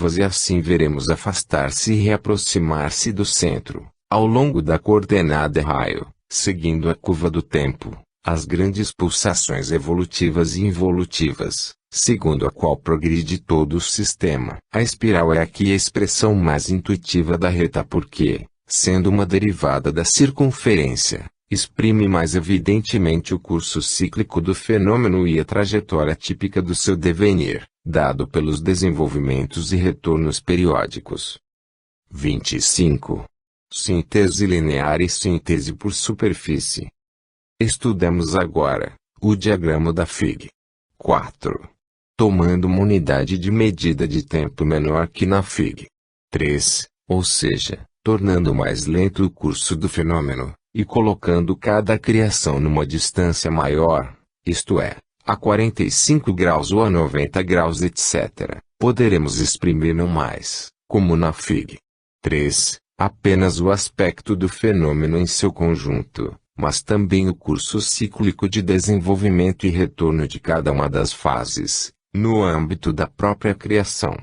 curvas e assim veremos afastar-se e reaproximar-se do centro, ao longo da coordenada raio, seguindo a curva do tempo, as grandes pulsações evolutivas e involutivas, segundo a qual progride todo o sistema. A espiral é aqui a expressão mais intuitiva da reta porque, sendo uma derivada da circunferência, exprime mais evidentemente o curso cíclico do fenômeno e a trajetória típica do seu devenir, dado pelos desenvolvimentos e retornos periódicos. 25. Síntese linear e síntese por superfície. Estudemos agora o diagrama da Fig. 4. Tomando uma unidade de medida de tempo menor que na Fig. 3, ou seja, tornando mais lento o curso do fenômeno, e colocando cada criação numa distância maior, isto é, a 45 graus ou a 90 graus etc., poderemos exprimir não mais, como na Fig. 3, apenas o aspecto do fenômeno em seu conjunto, mas também o curso cíclico de desenvolvimento e retorno de cada uma das fases, no âmbito da própria criação.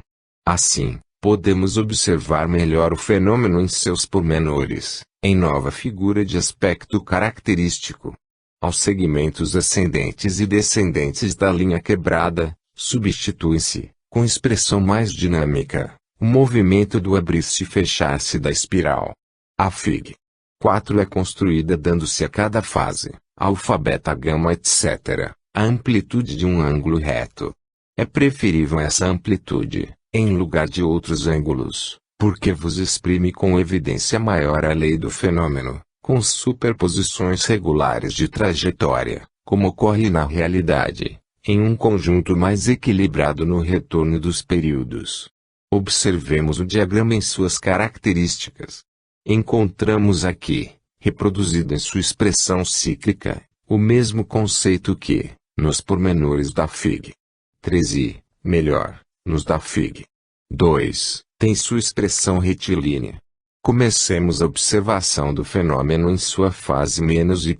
Assim, podemos observar melhor o fenômeno em seus pormenores, em nova figura de aspecto característico. Aos segmentos ascendentes e descendentes da linha quebrada, substitui-se, com expressão mais dinâmica, o movimento do abrir-se e fechar-se da espiral. A Fig. 4 é construída dando-se a cada fase, alfa, beta, gama, etc., a amplitude de um ângulo reto. É preferível essa amplitude, em lugar de outros ângulos, porque vos exprime com evidência maior a lei do fenômeno, com superposições regulares de trajetória, como ocorre na realidade, em um conjunto mais equilibrado no retorno dos períodos. Observemos o diagrama em suas características. Encontramos aqui, reproduzido em sua expressão cíclica, o mesmo conceito que, nos pormenores da Fig. 3 e, melhor, nos da Fig. 2, tem sua expressão retilínea. Comecemos a observação do fenômeno em sua fase menos y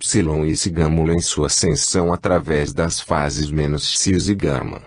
e sigamo-lo em sua ascensão através das fases menos x e gama.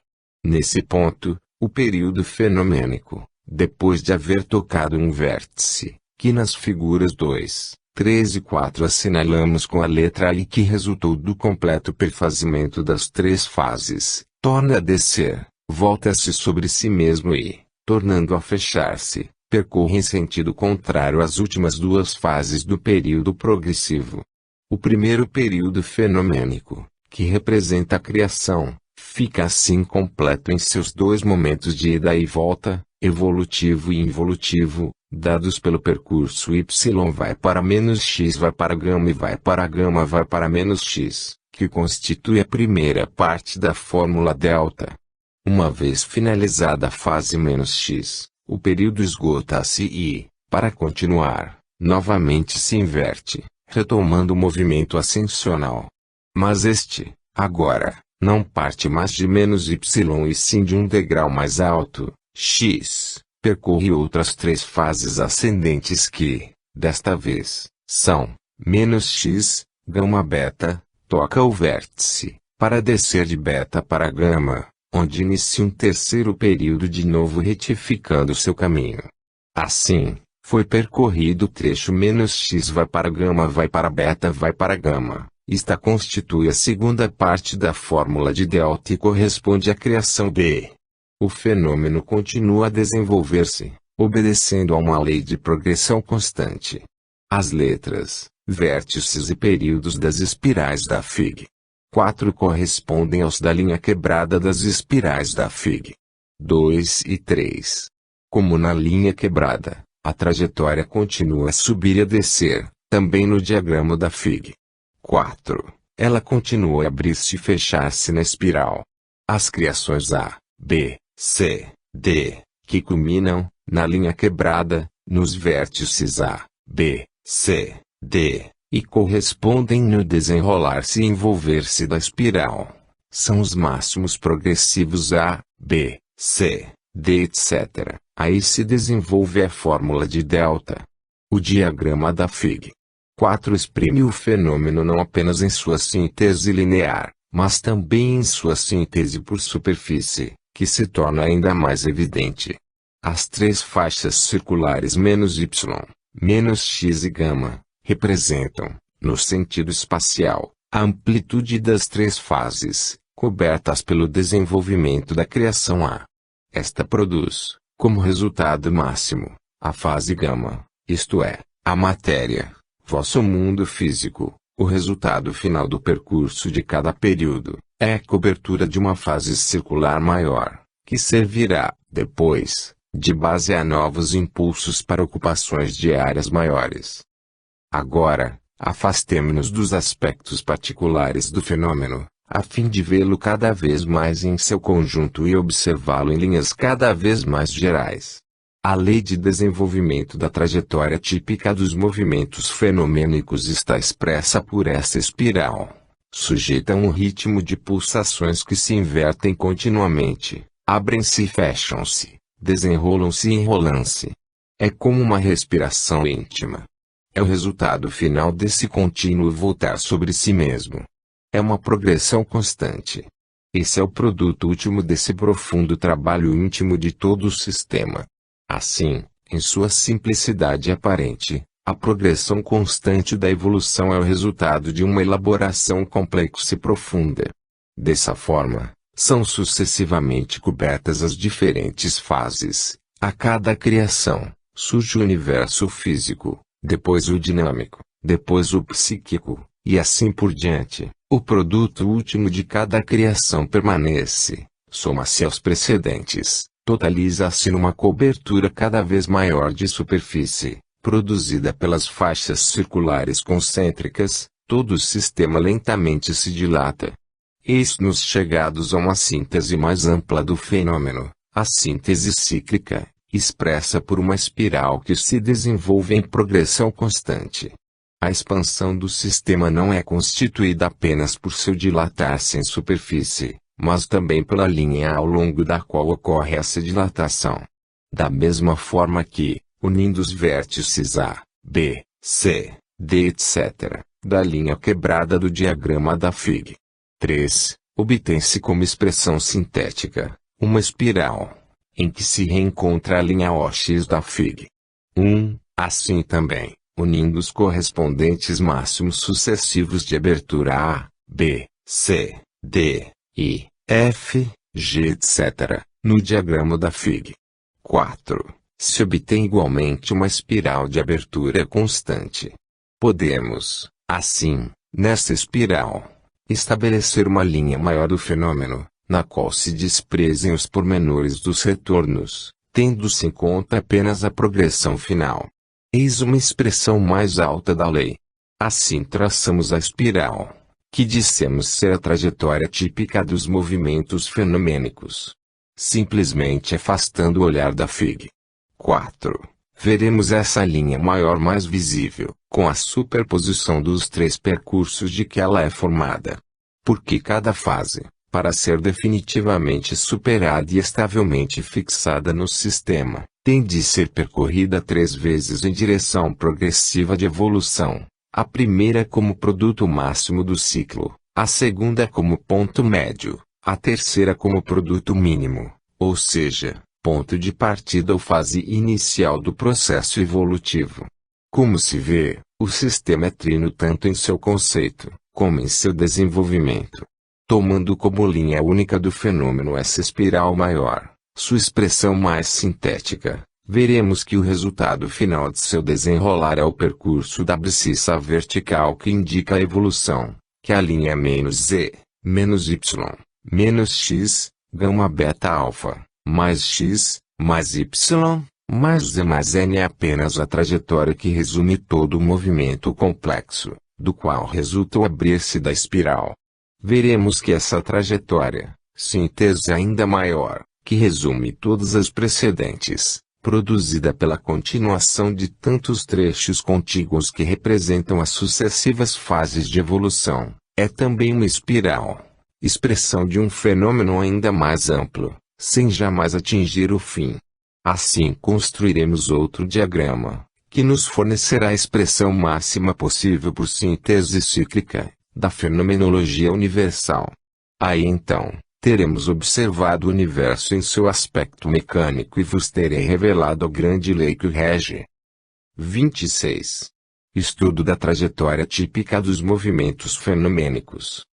Nesse ponto, o período fenomênico, depois de haver tocado um vértice, que nas figuras 2, 3 e 4 assinalamos com a letra I que resultou do completo perfazimento das três fases, torna a descer, volta-se sobre si mesmo e, tornando a fechar-se, percorre em sentido contrário às últimas duas fases do período progressivo. O primeiro período fenomênico, que representa a criação, fica assim completo em seus dois momentos de ida e volta, evolutivo e involutivo, dados pelo percurso y vai para menos x vai para gama e vai para gama vai para menos x, que constitui a primeira parte da fórmula delta. Uma vez finalizada a fase menos x, o período esgota-se e, para continuar, novamente se inverte, retomando o movimento ascensional. Mas este, agora, não parte mais de menos y e sim de um degrau mais alto, x, percorre outras três fases ascendentes que, desta vez, são, menos x, gama beta, toca o vértice, para descer de beta para gama, onde inicia um terceiro período de novo retificando seu caminho. Assim, foi percorrido o trecho menos x vai para gama vai para beta vai para gama. Esta constitui a segunda parte da fórmula de delta e corresponde à criação B. O fenômeno continua a desenvolver-se, obedecendo a uma lei de progressão constante. As letras, vértices e períodos das espirais da Fig. 4 correspondem aos da linha quebrada das espirais da Fig. 2 e 3. Como na linha quebrada, a trajetória continua a subir e a descer, também no diagrama da Fig. 4. Ela continua a abrir-se e fechar-se na espiral. As criações A, B, C, D, que culminam, na linha quebrada, nos vértices A, B, C, D, e correspondem no desenrolar-se e envolver-se da espiral, são os máximos progressivos A, B, C, D, etc. Aí se desenvolve a fórmula de delta. O diagrama da Fig. 4 exprime o fenômeno não apenas em sua síntese linear, mas também em sua síntese por superfície, que se torna ainda mais evidente. As três faixas circulares -y, -x e γ, representam, no sentido espacial, a amplitude das três fases, cobertas pelo desenvolvimento da criação A. Esta produz, como resultado máximo, a fase γ, isto é, a matéria, vosso mundo físico. O resultado final do percurso de cada período é a cobertura de uma fase circular maior, que servirá, depois, de base a novos impulsos para ocupações de áreas maiores. Agora, afastemo-nos dos aspectos particulares do fenômeno, a fim de vê-lo cada vez mais em seu conjunto e observá-lo em linhas cada vez mais gerais. A lei de desenvolvimento da trajetória típica dos movimentos fenomênicos está expressa por essa espiral, sujeita a um ritmo de pulsações que se invertem continuamente, abrem-se e fecham-se, desenrolam-se e enrolam-se. É como uma respiração íntima. É o resultado final desse contínuo voltar sobre si mesmo. É uma progressão constante. Esse é o produto último desse profundo trabalho íntimo de todo o sistema. Assim, em sua simplicidade aparente, a progressão constante da evolução é o resultado de uma elaboração complexa e profunda. Dessa forma, são sucessivamente cobertas as diferentes fases. A cada criação, surge o universo físico, depois o dinâmico, depois o psíquico, e assim por diante. O produto último de cada criação permanece, soma-se aos precedentes. Totaliza-se numa cobertura cada vez maior de superfície, produzida pelas faixas circulares concêntricas, todo o sistema lentamente se dilata. Eis-nos chegados a uma síntese mais ampla do fenômeno, a síntese cíclica, expressa por uma espiral que se desenvolve em progressão constante. A expansão do sistema não é constituída apenas por seu dilatar-se em superfície, mas também pela linha ao longo da qual ocorre essa dilatação. Da mesma forma que, unindo os vértices A, B, C, D etc., da linha quebrada do diagrama da Fig. 3, obtém-se como expressão sintética, uma espiral, em que se reencontra a linha OX da Fig. 1, assim também, unindo os correspondentes máximos sucessivos de abertura A, B, C, D, I, F, G etc., no diagrama da Fig. 4. Se obtém igualmente uma espiral de abertura constante. Podemos, assim, nessa espiral, estabelecer uma linha maior do fenômeno, na qual se desprezem os pormenores dos retornos, tendo-se em conta apenas a progressão final. Eis uma expressão mais alta da lei. Assim traçamos a espiral, que dissemos ser a trajetória típica dos movimentos fenomênicos. Simplesmente afastando o olhar da Fig. 4. Veremos essa linha maior mais visível, com a superposição dos três percursos de que ela é formada. Porque cada fase, para ser definitivamente superada e estavelmente fixada no sistema, tem de ser percorrida 3 vezes em direção progressiva de evolução. A primeira como produto máximo do ciclo, a segunda como ponto médio, a terceira como produto mínimo, ou seja, ponto de partida ou fase inicial do processo evolutivo. Como se vê, o sistema é trino tanto em seu conceito, como em seu desenvolvimento. Tomando como linha única do fenômeno essa espiral maior, sua expressão mais sintética, veremos que o resultado final de seu desenrolar é o percurso da abscissa vertical que indica a evolução, que a linha é -z, -y, -x, gama beta alfa, mais x, mais y, mais z mais n é apenas a trajetória que resume todo o movimento complexo, do qual resulta o abrir-se da espiral. Veremos que essa trajetória, síntese ainda maior, que resume todas as precedentes, produzida pela continuação de tantos trechos contíguos que representam as sucessivas fases de evolução, é também uma espiral, expressão de um fenômeno ainda mais amplo, sem jamais atingir o fim. Assim construiremos outro diagrama, que nos fornecerá a expressão máxima possível por síntese cíclica, da fenomenologia universal. Aí então, teremos observado o universo em seu aspecto mecânico e vos terei revelado a grande lei que o rege. 26. Estudo da trajetória típica dos movimentos fenomênicos.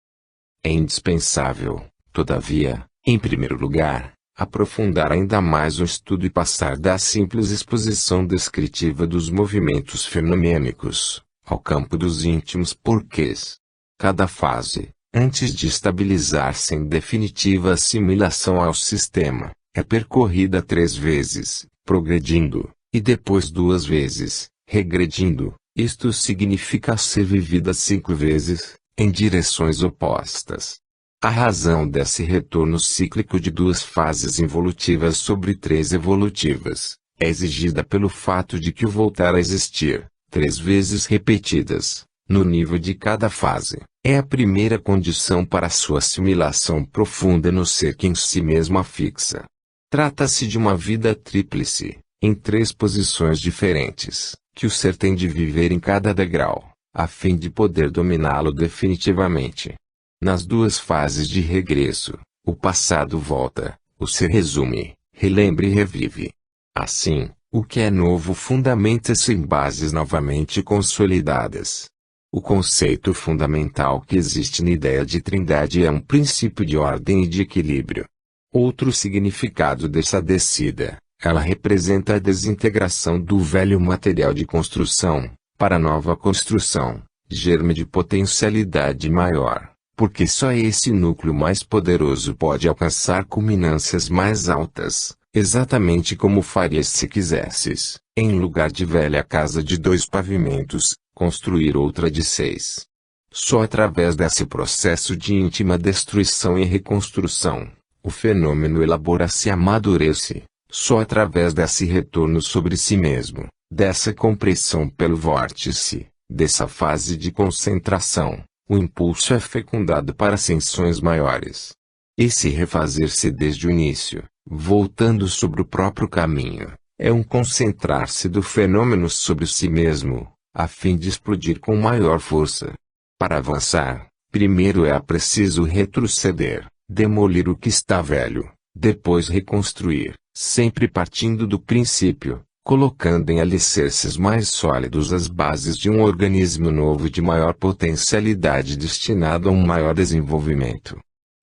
É indispensável, todavia, em primeiro lugar, aprofundar ainda mais o estudo e passar da simples exposição descritiva dos movimentos fenomênicos ao campo dos íntimos porquês. Cada fase, antes de estabilizar-se em definitiva assimilação ao sistema, é percorrida 3 vezes, progredindo, e depois 2 vezes, regredindo. Isto significa ser vivida 5 vezes, em direções opostas. A razão desse retorno cíclico de 2 fases involutivas sobre 3 evolutivas, é exigida pelo fato de que o voltar a existir, 3 vezes repetidas, no nível de cada fase, é a primeira condição para sua assimilação profunda no ser que em si mesmo a fixa. Trata-se de uma vida tríplice, em 3 posições diferentes, que o ser tem de viver em cada degrau, a fim de poder dominá-lo definitivamente. Nas 2 fases de regresso, o passado volta, o ser resume, relembra e revive. Assim, o que é novo fundamenta-se em bases novamente consolidadas. O conceito fundamental que existe na ideia de trindade é um princípio de ordem e de equilíbrio. Outro significado dessa descida, ela representa a desintegração do velho material de construção, para nova construção, germe de potencialidade maior, porque só esse núcleo mais poderoso pode alcançar culminâncias mais altas, exatamente como farias se quisesses, em lugar de velha casa de 2 pavimentos, construir outra de 6. Só através desse processo de íntima destruição e reconstrução, o fenômeno elabora-se e amadurece. Só através desse retorno sobre si mesmo, dessa compressão pelo vórtice, dessa fase de concentração, o impulso é fecundado para ascensões maiores. Esse refazer-se desde o início, voltando sobre o próprio caminho, é um concentrar-se do fenômeno sobre si mesmo, a fim de explodir com maior força. Para avançar, primeiro é preciso retroceder, demolir o que está velho, depois reconstruir, sempre partindo do princípio, colocando em alicerces mais sólidos as bases de um organismo novo de maior potencialidade destinado a um maior desenvolvimento.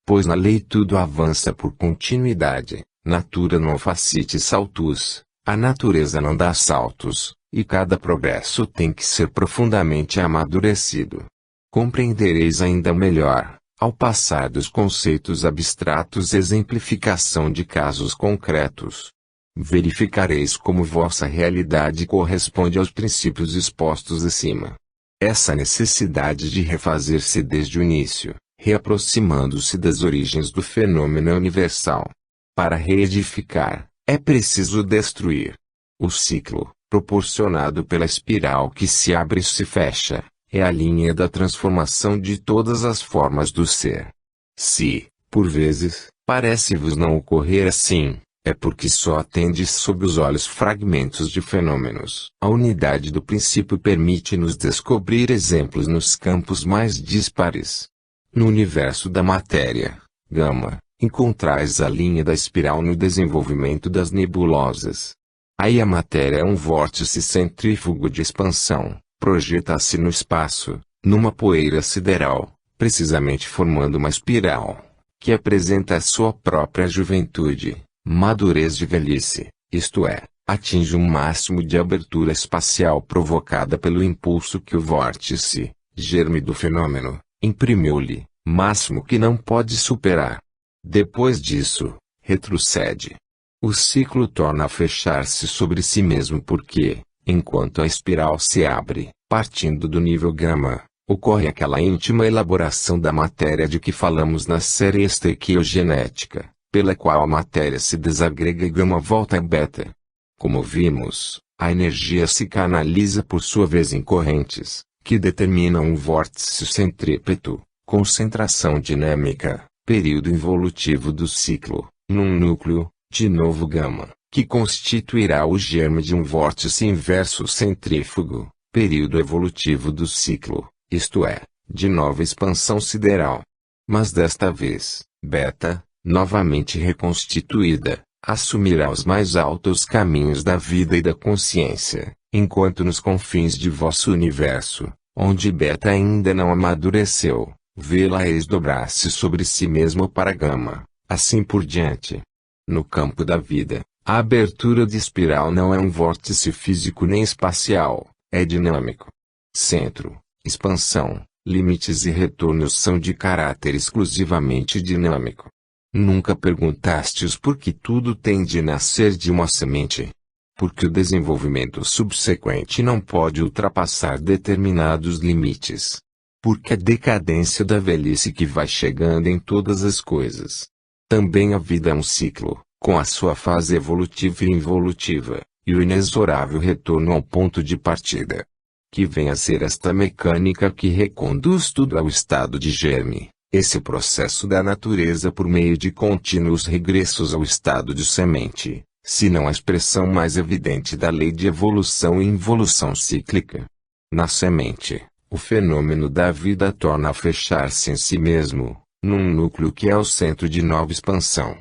Pois na lei tudo avança por continuidade, natura non facit saltus, a natureza não dá saltos, e cada progresso tem que ser profundamente amadurecido. Compreendereis ainda melhor, ao passar dos conceitos abstratos exemplificação de casos concretos. Verificareis como vossa realidade corresponde aos princípios expostos acima. Essa necessidade de refazer-se desde o início, reaproximando-se das origens do fenômeno universal. Para reedificar, é preciso destruir. O ciclo, proporcionado pela espiral que se abre e se fecha, é a linha da transformação de todas as formas do ser. Se, por vezes, parece-vos não ocorrer assim, é porque só atendes sob os olhos fragmentos de fenômenos. A unidade do princípio permite-nos descobrir exemplos nos campos mais díspares. No universo da matéria, gama, encontrais a linha da espiral no desenvolvimento das nebulosas. Aí a matéria é um vórtice centrífugo de expansão, projeta-se no espaço, numa poeira sideral, precisamente formando uma espiral, que apresenta a sua própria juventude, madurez de velhice, isto é, atinge um máximo de abertura espacial provocada pelo impulso que o vórtice, germe do fenômeno, imprimiu-lhe, máximo que não pode superar. Depois disso, retrocede. O ciclo torna a fechar-se sobre si mesmo porque, enquanto a espiral se abre, partindo do nível gama, ocorre aquela íntima elaboração da matéria de que falamos na série estequiogenética, pela qual a matéria se desagrega e gama volta a beta. Como vimos, a energia se canaliza por sua vez em correntes, que determinam um vórtice centrípeto, concentração dinâmica, período involutivo do ciclo, num núcleo, de novo gama, que constituirá o germe de um vórtice inverso centrífugo, período evolutivo do ciclo, isto é, de nova expansão sideral. Mas desta vez, beta, novamente reconstituída, assumirá os mais altos caminhos da vida e da consciência, enquanto nos confins de vosso universo, onde beta ainda não amadureceu, vê-la desdobrar-se sobre si mesmo para gama, assim por diante. No campo da vida, a abertura de espiral não é um vórtice físico nem espacial, é dinâmico. Centro, expansão, limites e retornos são de caráter exclusivamente dinâmico. Nunca perguntastes por que tudo tem de nascer de uma semente? Porque o desenvolvimento subsequente não pode ultrapassar determinados limites. Porque a decadência da velhice que vai chegando em todas as coisas. Também a vida é um ciclo, com a sua fase evolutiva e involutiva, e o inexorável retorno ao ponto de partida. Que vem a ser esta mecânica que reconduz tudo ao estado de germe, esse processo da natureza por meio de contínuos regressos ao estado de semente, se não a expressão mais evidente da lei de evolução e involução cíclica. Na semente, o fenômeno da vida torna a fechar-se em si mesmo, num núcleo que é o centro de nova expansão.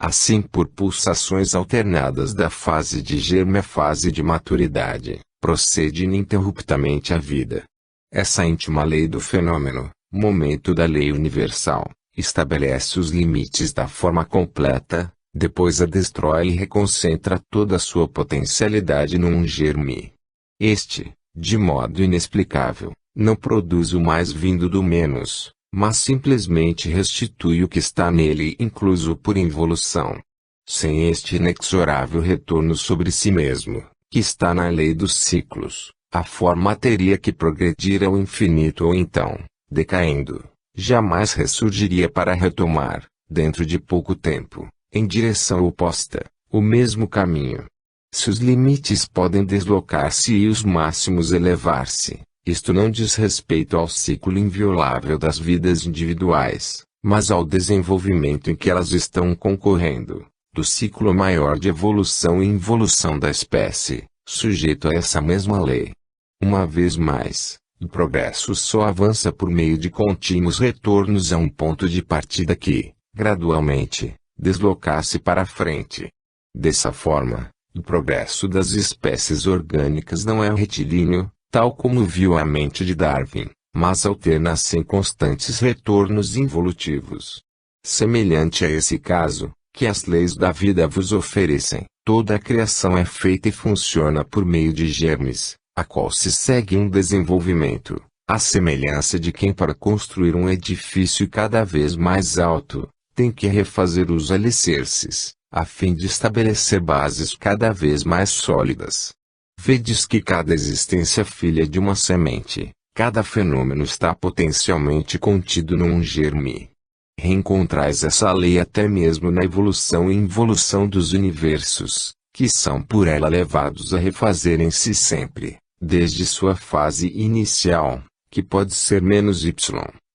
Assim, por pulsações alternadas da fase de germe à fase de maturidade, procede ininterruptamente a vida. Essa íntima lei do fenômeno, momento da lei universal, estabelece os limites da forma completa, depois a destrói e reconcentra toda a sua potencialidade num germe. Este, de modo inexplicável, não produz o mais vindo do menos, mas simplesmente restitui o que está nele incluso por involução. Sem este inexorável retorno sobre si mesmo, que está na lei dos ciclos, a forma teria que progredir ao infinito ou então, decaindo, jamais ressurgiria para retomar, dentro de pouco tempo, em direção oposta, o mesmo caminho. Se os limites podem deslocar-se e os máximos elevar-se, isto não diz respeito ao ciclo inviolável das vidas individuais, mas ao desenvolvimento em que elas estão concorrendo, do ciclo maior de evolução e involução da espécie, sujeito a essa mesma lei. Uma vez mais, o progresso só avança por meio de contínuos retornos a um ponto de partida que, gradualmente, deslocar-se para a frente. Dessa forma, o progresso das espécies orgânicas não é retilíneo, tal como viu a mente de Darwin, mas alterna-se em constantes retornos involutivos. Semelhante a esse caso, que as leis da vida vos oferecem, toda a criação é feita e funciona por meio de germes, a qual se segue um desenvolvimento, à semelhança de quem para construir um edifício cada vez mais alto, tem que refazer os alicerces, a fim de estabelecer bases cada vez mais sólidas. Vedes que cada existência é filha de uma semente, cada fenômeno está potencialmente contido num germe. Reencontrais essa lei até mesmo na evolução e involução dos universos, que são por ela levados a refazerem-se sempre, desde sua fase inicial, que pode ser -y,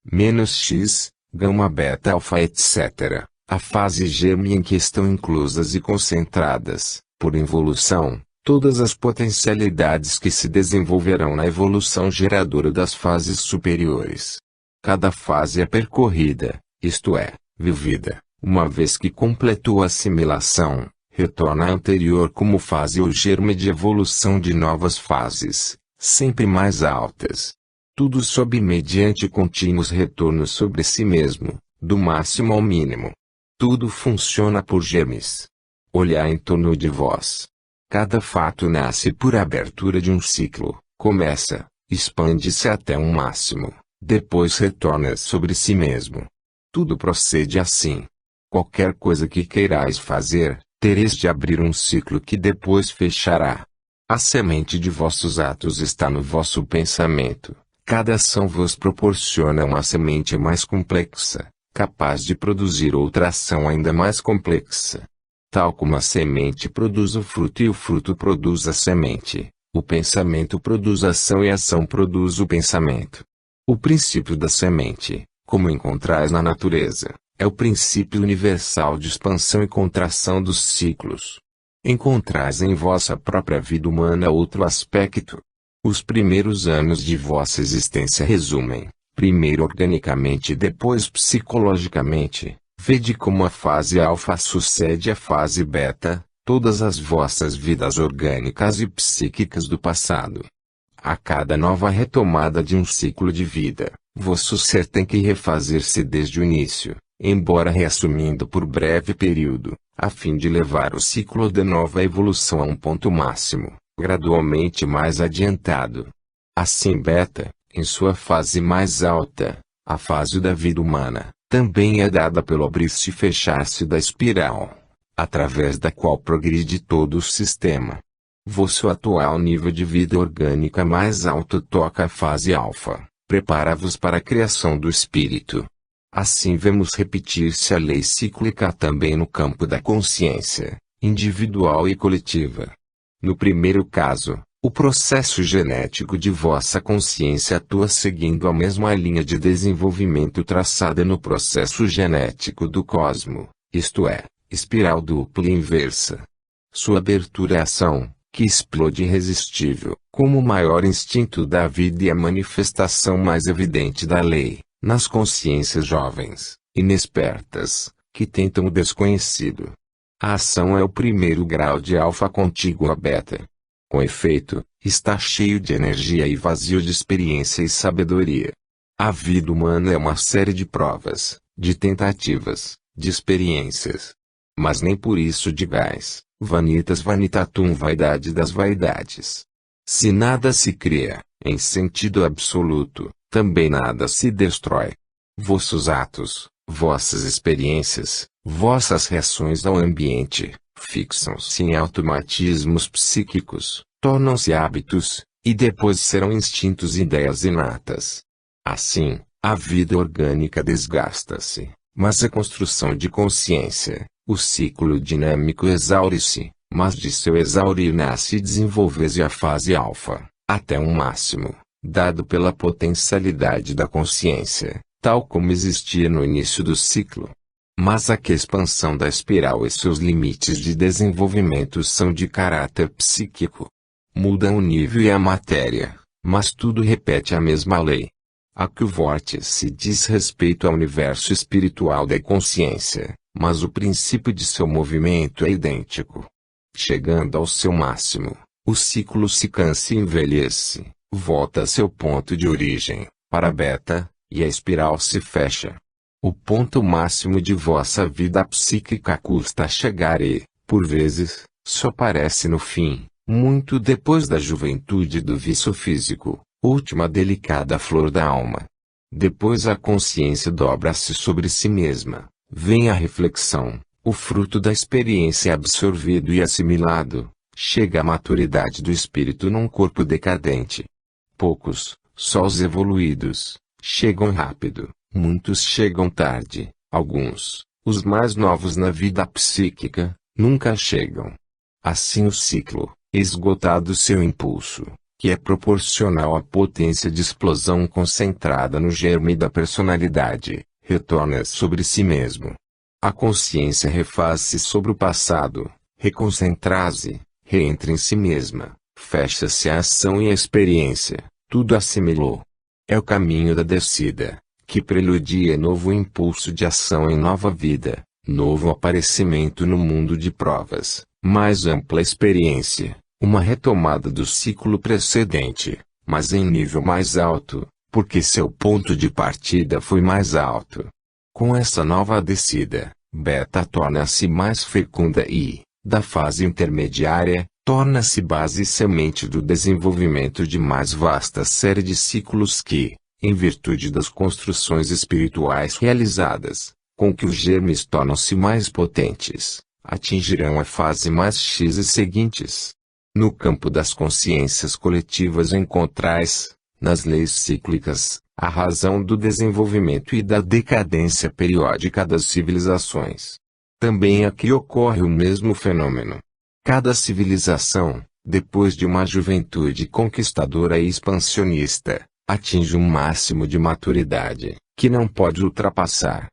-x, gama beta alfa etc., a fase germe em que estão inclusas e concentradas, por involução, todas as potencialidades que se desenvolverão na evolução geradora das fases superiores. Cada fase é percorrida, isto é, vivida, uma vez que completou a assimilação, retorna à anterior como fase ou germe de evolução de novas fases, sempre mais altas. Tudo sob mediante contínuos retornos sobre si mesmo, do máximo ao mínimo. Tudo funciona por germes. Olhai em torno de vós. Cada fato nasce por abertura de um ciclo, começa, expande-se até um máximo, depois retorna sobre si mesmo. Tudo procede assim. Qualquer coisa que queirais fazer, tereis de abrir um ciclo que depois fechará. A semente de vossos atos está no vosso pensamento. Cada ação vos proporciona uma semente mais complexa, capaz de produzir outra ação ainda mais complexa. Tal como a semente produz o fruto e o fruto produz a semente, o pensamento produz a ação e a ação produz o pensamento. O princípio da semente, como encontrais na natureza, é o princípio universal de expansão e contração dos ciclos. Encontrais em vossa própria vida humana outro aspecto. Os primeiros anos de vossa existência resumem, primeiro organicamente e depois psicologicamente, Vede como a fase alfa sucede à fase beta, todas as vossas vidas orgânicas e psíquicas do passado. A cada nova retomada de um ciclo de vida, vosso ser tem que refazer-se desde o início, embora reassumindo por breve período, a fim de levar o ciclo da nova evolução a um ponto máximo, gradualmente mais adiantado. Assim beta, em sua fase mais alta, a fase da vida humana, também é dada pelo abrir-se e fechar-se da espiral, através da qual progride todo o sistema. Vosso atual nível de vida orgânica mais alto toca a fase alfa, prepara-vos para a criação do espírito. Assim vemos repetir-se a lei cíclica também no campo da consciência, individual e coletiva. No primeiro caso, o processo genético de vossa consciência atua seguindo a mesma linha de desenvolvimento traçada no processo genético do cosmo, isto é, espiral dupla e inversa. Sua abertura é ação, que explode irresistível, como o maior instinto da vida e a manifestação mais evidente da lei, nas consciências jovens, inexpertas, que tentam o desconhecido. A ação é o primeiro grau de alfa contíguo a beta. Com efeito, está cheio de energia e vazio de experiência e sabedoria. A vida humana é uma série de provas, de tentativas, de experiências. Mas nem por isso digais, vanitas vanitatum, vaidade das vaidades. Se nada se cria, em sentido absoluto, também nada se destrói. Vossos atos, vossas experiências, vossas reações ao ambiente, fixam-se em automatismos psíquicos, tornam-se hábitos, e depois serão instintos e ideias inatas. Assim, a vida orgânica desgasta-se, mas a construção de consciência, o ciclo dinâmico exaure-se, mas de seu exaurir nasce e desenvolve-se a fase alfa, até um máximo, dado pela potencialidade da consciência, tal como existia no início do ciclo. Mas a expansão da espiral e seus limites de desenvolvimento são de caráter psíquico. Mudam o nível e a matéria, mas tudo repete a mesma lei. A que o vórtice diz respeito ao universo espiritual da consciência, mas o princípio de seu movimento é idêntico. Chegando ao seu máximo, o ciclo se cansa e envelhece, volta a seu ponto de origem, para beta, e a espiral se fecha. O ponto máximo de vossa vida psíquica custa a chegar e, por vezes, só aparece no fim, muito depois da juventude do vício físico, última delicada flor da alma. Depois a consciência dobra-se sobre si mesma, vem a reflexão, o fruto da experiência absorvido e assimilado, chega a maturidade do espírito num corpo decadente. Poucos, só os evoluídos, chegam rápido. Muitos chegam tarde, alguns, os mais novos na vida psíquica, nunca chegam. Assim o ciclo, esgotado seu impulso, que é proporcional à potência de explosão concentrada no germe da personalidade, retorna sobre si mesmo. A consciência refaz-se sobre o passado, reconcentra-se, reentra em si mesma, fecha-se a ação e a experiência, tudo assimilou. É o caminho da descida, que preludia novo impulso de ação em nova vida, novo aparecimento no mundo de provas, mais ampla experiência, uma retomada do ciclo precedente, mas em nível mais alto, porque seu ponto de partida foi mais alto. Com essa nova descida, beta torna-se mais fecunda e, da fase intermediária, torna-se base e semente do desenvolvimento de mais vasta série de ciclos que, em virtude das construções espirituais realizadas, com que os germes tornam-se mais potentes, atingirão a fase mais X e seguintes. No campo das consciências coletivas encontrais, nas leis cíclicas, a razão do desenvolvimento e da decadência periódica das civilizações. Também aqui ocorre o mesmo fenômeno. Cada civilização, depois de uma juventude conquistadora e expansionista, atinge um máximo de maturidade, que não pode ultrapassar.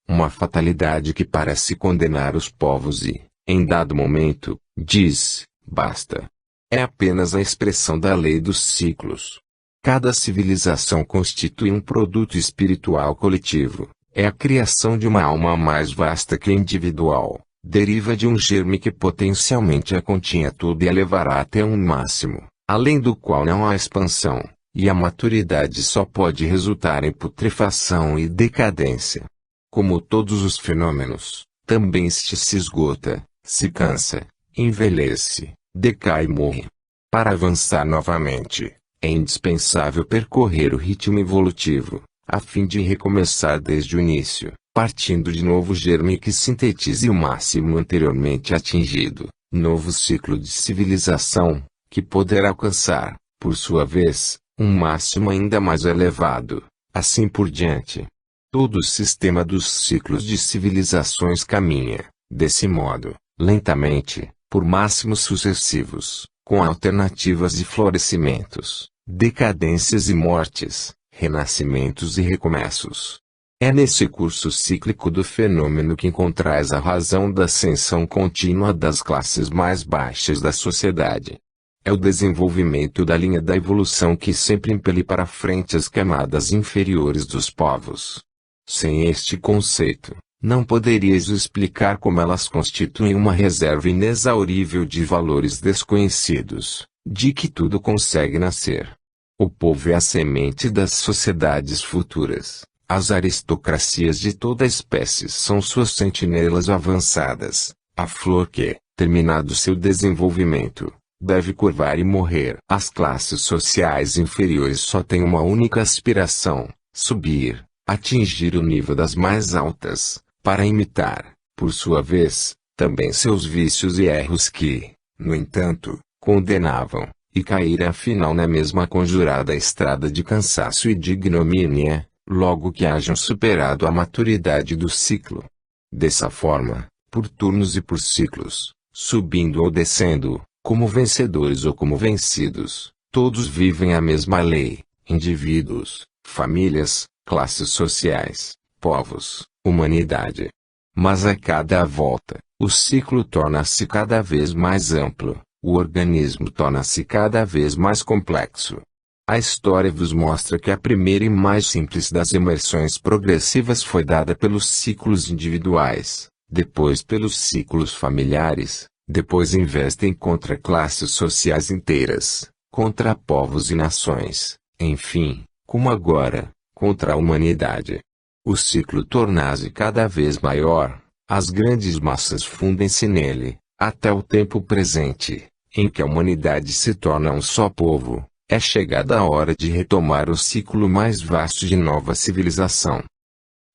Uma fatalidade que parece condenar os povos e, em dado momento, diz, basta. É apenas a expressão da lei dos ciclos. Cada civilização constitui um produto espiritual coletivo, é a criação de uma alma mais vasta que individual, deriva de um germe que potencialmente a continha tudo e a levará até um máximo, além do qual não há expansão, e a maturidade só pode resultar em putrefação e decadência. Como todos os fenômenos, também este se esgota, se cansa, envelhece, decai e morre. Para avançar novamente, é indispensável percorrer o ritmo evolutivo, a fim de recomeçar desde o início, partindo de novo germe que sintetize o máximo anteriormente atingido, novo ciclo de civilização, que poderá alcançar, por sua vez, um máximo ainda mais elevado, assim por diante. Todo o sistema dos ciclos de civilizações caminha, desse modo, lentamente, por máximos sucessivos, com alternativas de florescimentos, decadências e mortes, renascimentos e recomeços. É nesse curso cíclico do fenômeno que encontrais a razão da ascensão contínua das classes mais baixas da sociedade. É o desenvolvimento da linha da evolução que sempre impele para frente as camadas inferiores dos povos. Sem este conceito, não poderíeis explicar como elas constituem uma reserva inexaurível de valores desconhecidos, de que tudo consegue nascer. O povo é a semente das sociedades futuras. As aristocracias de toda espécie são suas sentinelas avançadas, a flor que, terminado seu desenvolvimento, deve curvar e morrer. As classes sociais inferiores só têm uma única aspiração: subir, atingir o nível das mais altas, para imitar, por sua vez, também seus vícios e erros que, no entanto, condenavam, e cair afinal na mesma conjurada estrada de cansaço e de ignomínia, logo que hajam superado a maturidade do ciclo. Dessa forma, por turnos e por ciclos, subindo ou descendo, como vencedores ou como vencidos, todos vivem a mesma lei: indivíduos, famílias, classes sociais, povos, humanidade. Mas a cada volta, o ciclo torna-se cada vez mais amplo, o organismo torna-se cada vez mais complexo. A história vos mostra que a primeira e mais simples das emersões progressivas foi dada pelos ciclos individuais, depois pelos ciclos familiares, depois investem contra classes sociais inteiras, contra povos e nações, enfim, como agora, contra a humanidade. O ciclo torna-se cada vez maior, as grandes massas fundem-se nele, até o tempo presente, em que a humanidade se torna um só povo. É chegada a hora de retomar o ciclo mais vasto de nova civilização.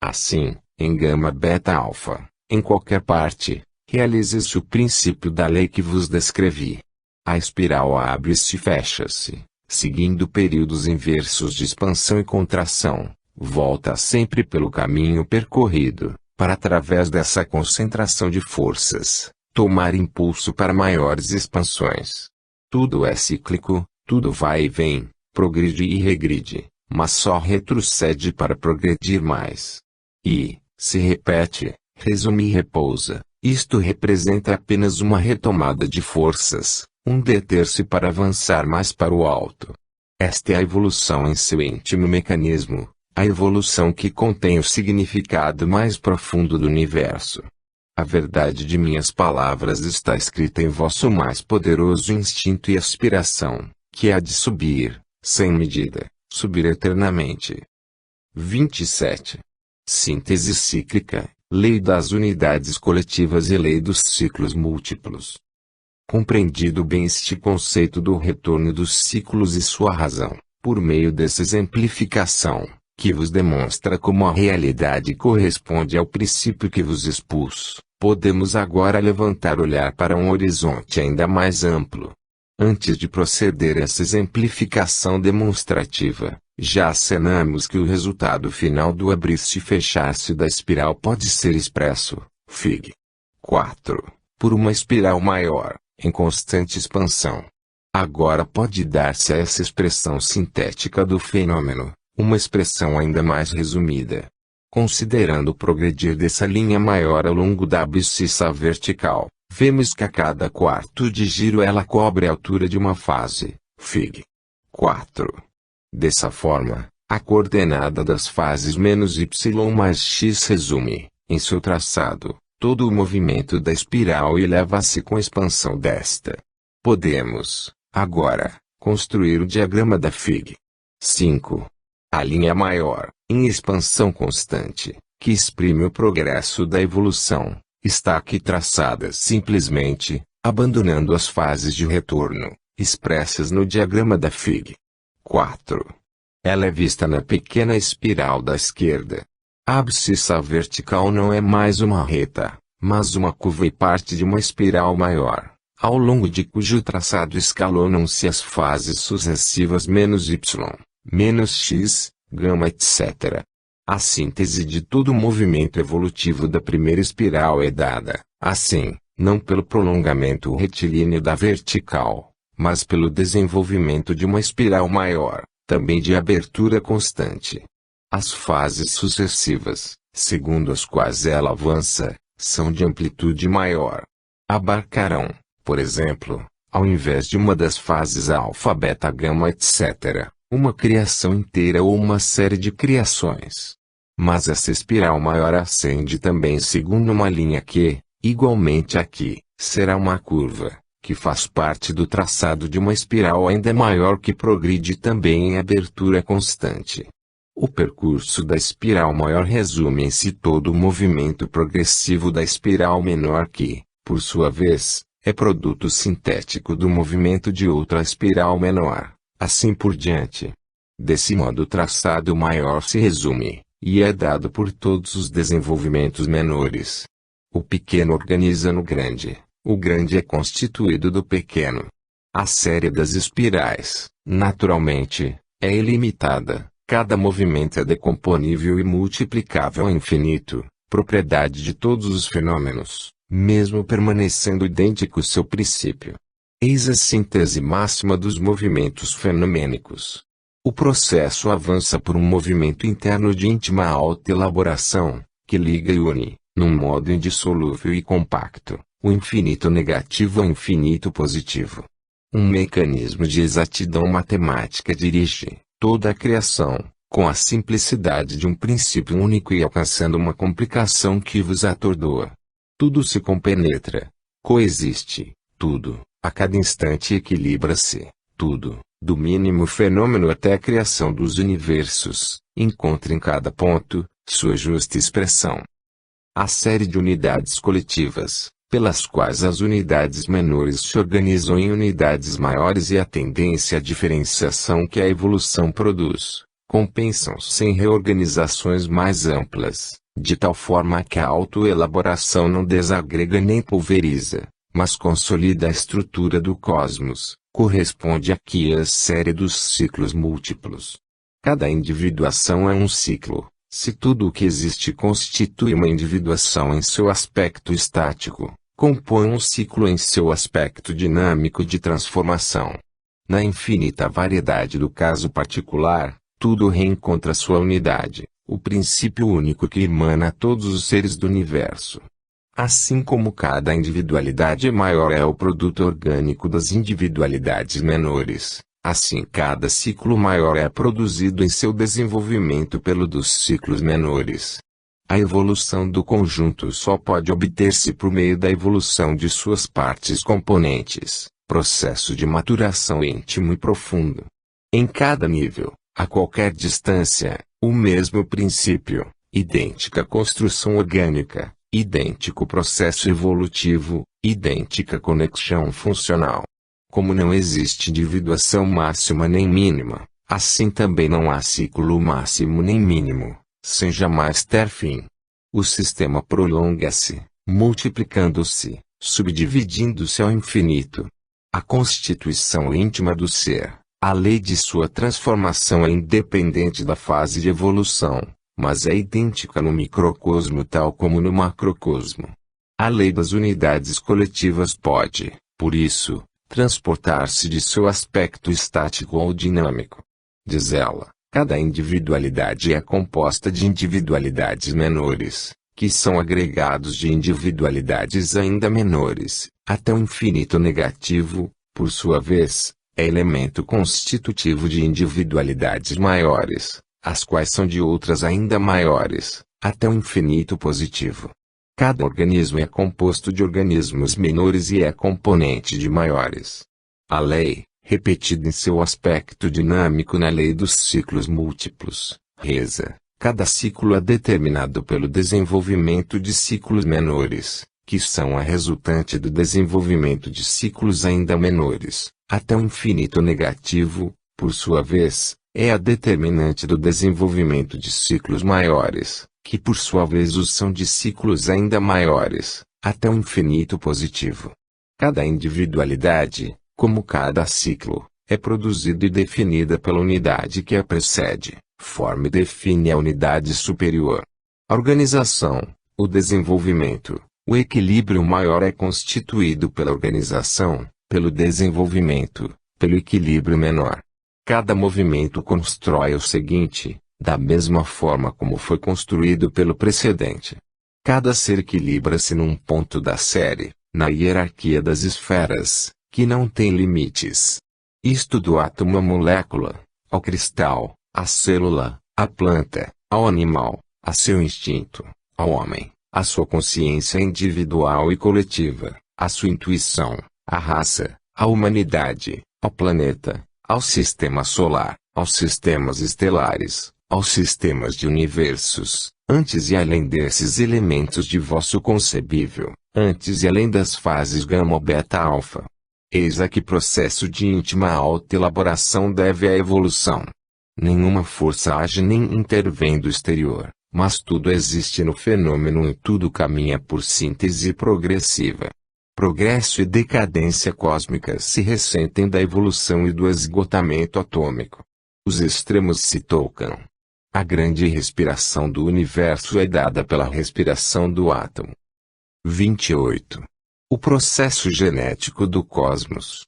Assim, em gama beta alfa, em qualquer parte, realiza-se o princípio da lei que vos descrevi. A espiral abre-se e fecha-se, seguindo períodos inversos de expansão e contração, volta sempre pelo caminho percorrido, para através dessa concentração de forças, tomar impulso para maiores expansões. Tudo é cíclico. Tudo vai e vem, progride e regride, mas só retrocede para progredir mais. E, se repete, resume e repousa, isto representa apenas uma retomada de forças, um deter-se para avançar mais para o alto. Esta é a evolução em seu íntimo mecanismo, a evolução que contém o significado mais profundo do universo. A verdade de minhas palavras está escrita em vosso mais poderoso instinto e aspiração, que é a de subir, sem medida, subir eternamente. 27. Síntese cíclica, lei das unidades coletivas e lei dos ciclos múltiplos. Compreendido bem este conceito do retorno dos ciclos e sua razão, por meio dessa exemplificação, que vos demonstra como a realidade corresponde ao princípio que vos expus, podemos agora levantar o olhar para um horizonte ainda mais amplo. Antes de proceder a essa exemplificação demonstrativa, já acenamos que o resultado final do abrir-se e fechar-se da espiral pode ser expresso, Fig. 4, por uma espiral maior, em constante expansão. Agora pode dar-se a essa expressão sintética do fenômeno, uma expressão ainda mais resumida. Considerando o progredir dessa linha maior ao longo da abscissa vertical, vemos que a cada quarto de giro ela cobre a altura de uma fase, Fig. 4. Dessa forma, A coordenada das fases menos y mais x resume, em seu traçado, todo o movimento da espiral e eleva-se com a expansão desta. Podemos, agora, construir o diagrama da Fig. 5. A linha maior, em expansão constante, que exprime o progresso da evolução, está aqui traçada simplesmente, abandonando as fases de retorno, expressas no diagrama da Fig. 4. Ela é vista na pequena espiral da esquerda. A abscissa vertical não é mais uma reta, mas uma curva e parte de uma espiral maior, ao longo de cujo traçado escalonam-se as fases sucessivas menos y, menos x, gama etc. A síntese de todo o movimento evolutivo da primeira espiral é dada, assim, não pelo prolongamento retilíneo da vertical, mas pelo desenvolvimento de uma espiral maior, também de abertura constante. As fases sucessivas, segundo as quais ela avança, são de amplitude maior. Abarcarão, por exemplo, ao invés de uma das fases alfa, beta, gama etc., uma criação inteira ou uma série de criações. Mas essa espiral maior ascende também segundo uma linha que, igualmente aqui, será uma curva, que faz parte do traçado de uma espiral ainda maior que progride também em abertura constante. O percurso da espiral maior resume em si todo o movimento progressivo da espiral menor que, por sua vez, é produto sintético do movimento de outra espiral menor, assim por diante. Desse modo o traçado maior se resume, e é dado por todos os desenvolvimentos menores. O pequeno organiza no grande, o grande é constituído do pequeno. A série das espirais, naturalmente, é ilimitada, cada movimento é decomponível e multiplicável ao infinito, propriedade de todos os fenômenos, mesmo permanecendo idêntico seu princípio. Eis a síntese máxima dos movimentos fenomênicos. O processo avança por um movimento interno de íntima autoelaboração, que liga e une, num modo indissolúvel e compacto, o infinito negativo ao infinito positivo. Um mecanismo de exatidão matemática dirige toda a criação, com a simplicidade de um princípio único e alcançando uma complicação que vos atordoa. Tudo se compenetra, coexiste, tudo, a cada instante equilibra-se, tudo, do mínimo fenômeno até a criação dos universos, encontra em cada ponto, sua justa expressão. A série de unidades coletivas, pelas quais as unidades menores se organizam em unidades maiores e a tendência à diferenciação que a evolução produz, compensam-se em reorganizações mais amplas, de tal forma que a autoelaboração não desagrega nem pulveriza, mas consolida a estrutura do cosmos, corresponde aqui à série dos ciclos múltiplos. Cada individuação é um ciclo, se tudo o que existe constitui uma individuação em seu aspecto estático, compõe um ciclo em seu aspecto dinâmico de transformação. Na infinita variedade do caso particular, tudo reencontra sua unidade, o princípio único que emana a todos os seres do universo. Assim como cada individualidade maior é o produto orgânico das individualidades menores, assim cada ciclo maior é produzido em seu desenvolvimento pelo dos ciclos menores. A evolução do conjunto só pode obter-se por meio da evolução de suas partes componentes, processo de maturação íntimo e profundo. Em cada nível, a qualquer distância, o mesmo princípio, idêntica construção orgânica, idêntico processo evolutivo, idêntica conexão funcional. Como não existe individuação máxima nem mínima, assim também não há ciclo máximo nem mínimo, sem jamais ter fim. O sistema prolonga-se, multiplicando-se, subdividindo-se ao infinito. A constituição íntima do ser, a lei de sua transformação é independente da fase de evolução, mas é idêntica no microcosmo tal como no macrocosmo. A lei das unidades coletivas pode, por isso, transportar-se de seu aspecto estático ao dinâmico. Diz ela, cada individualidade é composta de individualidades menores, que são agregados de individualidades ainda menores, até o infinito negativo, por sua vez, é elemento constitutivo de individualidades maiores, as quais são de outras ainda maiores, até o infinito positivo. Cada organismo é composto de organismos menores e é componente de maiores. A lei, repetida em seu aspecto dinâmico na lei dos ciclos múltiplos, reza: cada ciclo é determinado pelo desenvolvimento de ciclos menores, que são a resultante do desenvolvimento de ciclos ainda menores, até o infinito negativo, por sua vez, é a determinante do desenvolvimento de ciclos maiores, que por sua vez os são de ciclos ainda maiores, até o infinito positivo. Cada individualidade, como cada ciclo, é produzida e definida pela unidade que a precede, forma e define a unidade superior. A organização, o desenvolvimento, o equilíbrio maior é constituído pela organização, pelo desenvolvimento, pelo equilíbrio menor. Cada movimento constrói o seguinte, da mesma forma como foi construído pelo precedente. Cada ser equilibra-se num ponto da série, na hierarquia das esferas, que não tem limites. Isto do átomo à molécula, ao cristal, à célula, à planta, ao animal, a seu instinto, ao homem, à sua consciência individual e coletiva, à sua intuição, à raça, à humanidade, ao planeta, ao sistema solar, aos sistemas estelares, aos sistemas de universos, antes e além desses elementos de vosso concebível, antes e além das fases gama beta alfa. Eis a que processo de íntima autoelaboração deve a evolução. Nenhuma força age nem intervém do exterior, mas tudo existe no fenômeno e tudo caminha por síntese progressiva. Progresso e decadência cósmica se ressentem da evolução e do esgotamento atômico. Os extremos se tocam. A grande respiração do universo é dada pela respiração do átomo. 28. O processo genético do cosmos.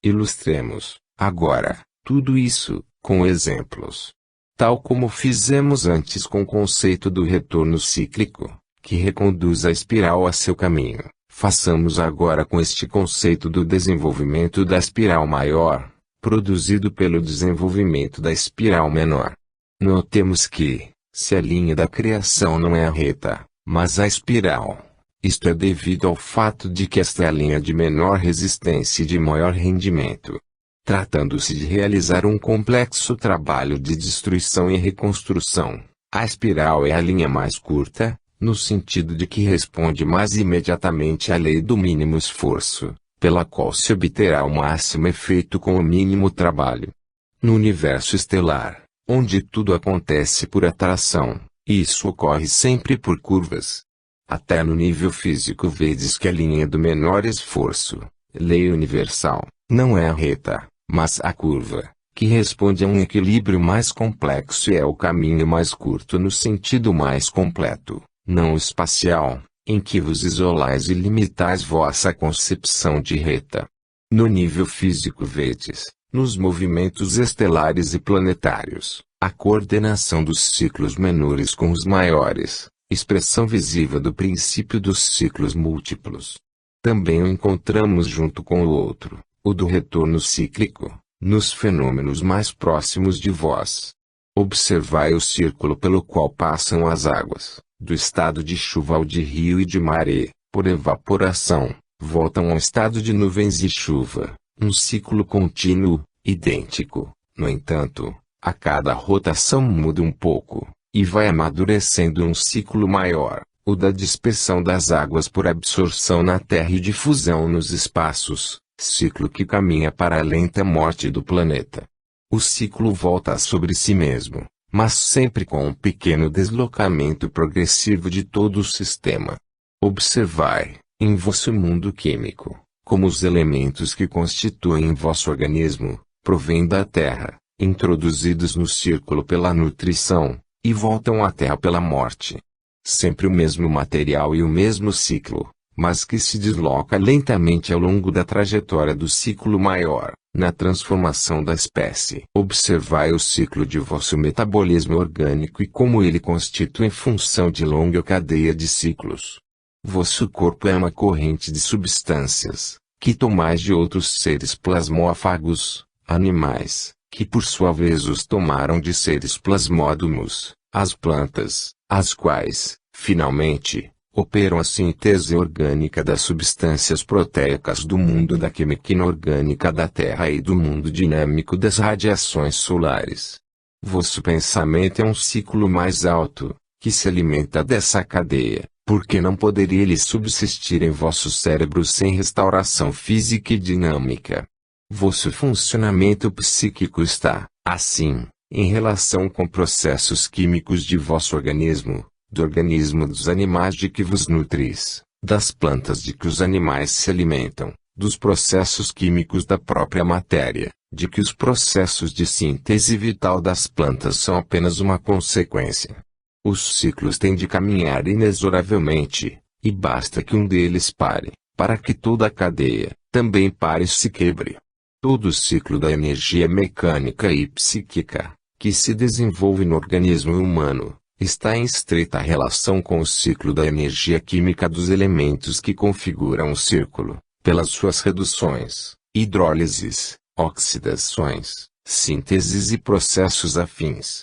Ilustremos, agora, tudo isso, com exemplos. Tal como fizemos antes com o conceito do retorno cíclico, que reconduz a espiral a seu caminho. Façamos agora com este conceito do desenvolvimento da espiral maior, produzido pelo desenvolvimento da espiral menor. Notemos que, se a linha da criação não é a reta, mas a espiral, isto é devido ao fato de que esta é a linha de menor resistência e de maior rendimento. Tratando-se de realizar um complexo trabalho de destruição e reconstrução, a espiral é a linha mais curta, no sentido de que responde mais imediatamente à lei do mínimo esforço, pela qual se obterá o máximo efeito com o mínimo trabalho. No universo estelar, onde tudo acontece por atração, isso ocorre sempre por curvas. Até no nível físico vedes que a linha do menor esforço, lei universal, não é a reta, mas a curva, que responde a um equilíbrio mais complexo e é o caminho mais curto no sentido mais completo, não espacial, em que vos isolais e limitais vossa concepção de reta. No nível físico vedes, nos movimentos estelares e planetários, a coordenação dos ciclos menores com os maiores, expressão visível do princípio dos ciclos múltiplos. Também o encontramos junto com o outro, o do retorno cíclico, nos fenômenos mais próximos de vós. Observai o círculo pelo qual passam as águas, do estado de chuva ao de rio e de maré, por evaporação, voltam ao estado de nuvens e chuva, um ciclo contínuo, idêntico. No entanto, a cada rotação muda um pouco, e vai amadurecendo um ciclo maior, o da dispersão das águas por absorção na Terra e difusão nos espaços, ciclo que caminha para a lenta morte do planeta. O ciclo volta sobre si mesmo, mas sempre com um pequeno deslocamento progressivo de todo o sistema. Observai, em vosso mundo químico, como os elementos que constituem vosso organismo, provêm da Terra, introduzidos no círculo pela nutrição, e voltam à Terra pela morte. Sempre o mesmo material e o mesmo ciclo, mas que se desloca lentamente ao longo da trajetória do ciclo maior, na transformação da espécie. Observai o ciclo de vosso metabolismo orgânico e como ele constitui função de longa cadeia de ciclos. Vosso corpo é uma corrente de substâncias, que tomais de outros seres plasmófagos, animais, que por sua vez os tomaram de seres plasmódomos, as plantas, as quais, finalmente, operam a síntese orgânica das substâncias proteicas do mundo da química inorgânica da Terra e do mundo dinâmico das radiações solares. Vosso pensamento é um ciclo mais alto, que se alimenta dessa cadeia, porque não poderia ele subsistir em vosso cérebro sem restauração física e dinâmica. Vosso funcionamento psíquico está, assim, em relação com processos químicos de vosso organismo, do organismo dos animais de que vos nutris, das plantas de que os animais se alimentam, dos processos químicos da própria matéria, de que os processos de síntese vital das plantas são apenas uma consequência. Os ciclos têm de caminhar inexoravelmente, e basta que um deles pare, para que toda a cadeia, também pare e se quebre. Todo o ciclo da energia mecânica e psíquica, que se desenvolve no organismo humano, está em estreita relação com o ciclo da energia química dos elementos que configuram o círculo, pelas suas reduções, hidrólises, oxidações, sínteses e processos afins.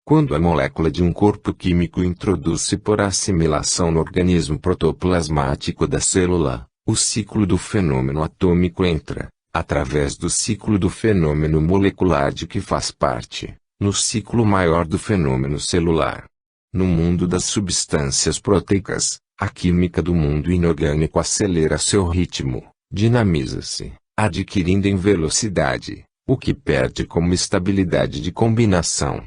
Quando a molécula de um corpo químico introduz-se por assimilação no organismo protoplasmático da célula, o ciclo do fenômeno atômico entra, através do ciclo do fenômeno molecular de que faz parte, no ciclo maior do fenômeno celular. No mundo das substâncias proteicas, a química do mundo inorgânico acelera seu ritmo, dinamiza-se, adquirindo em velocidade, o que perde como estabilidade de combinação.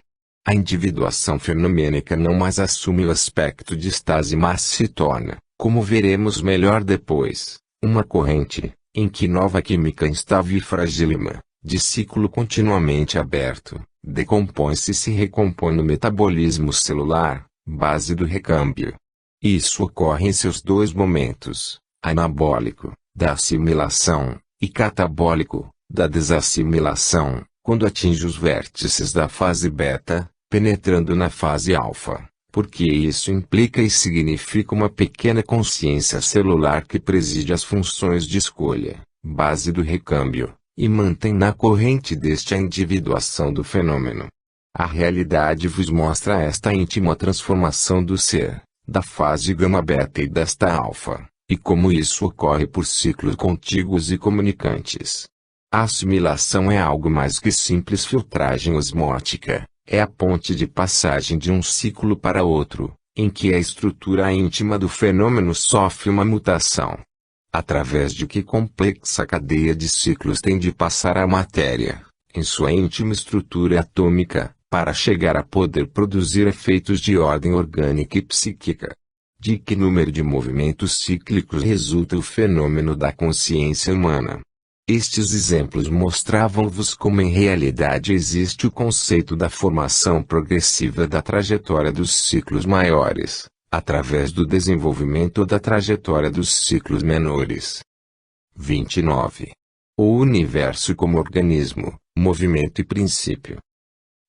A individuação fenomênica não mais assume o aspecto de estase, mas se torna, como veremos melhor depois, uma corrente, em que nova química instável e fragílima, de ciclo continuamente aberto, decompõe-se e se recompõe no metabolismo celular, base do recâmbio. Isso ocorre em seus dois momentos, anabólico, da assimilação, e catabólico, da desassimilação, quando atinge os vértices da fase beta, penetrando na fase alfa, porque isso implica e significa uma pequena consciência celular que preside as funções de escolha, base do recâmbio, e mantém na corrente deste a individuação do fenômeno. A realidade vos mostra esta íntima transformação do ser, da fase gama-beta e desta alfa, e como isso ocorre por ciclos contíguos e comunicantes. A assimilação é algo mais que simples filtragem osmótica, é a ponte de passagem de um ciclo para outro, em que a estrutura íntima do fenômeno sofre uma mutação. Através de que complexa cadeia de ciclos tem de passar a matéria, em sua íntima estrutura atômica, para chegar a poder produzir efeitos de ordem orgânica e psíquica. De que número de movimentos cíclicos resulta o fenômeno da consciência humana? Estes exemplos mostravam-vos como em realidade existe o conceito da formação progressiva da trajetória dos ciclos maiores, através do desenvolvimento da trajetória dos ciclos menores. 29. O universo como organismo, movimento e princípio.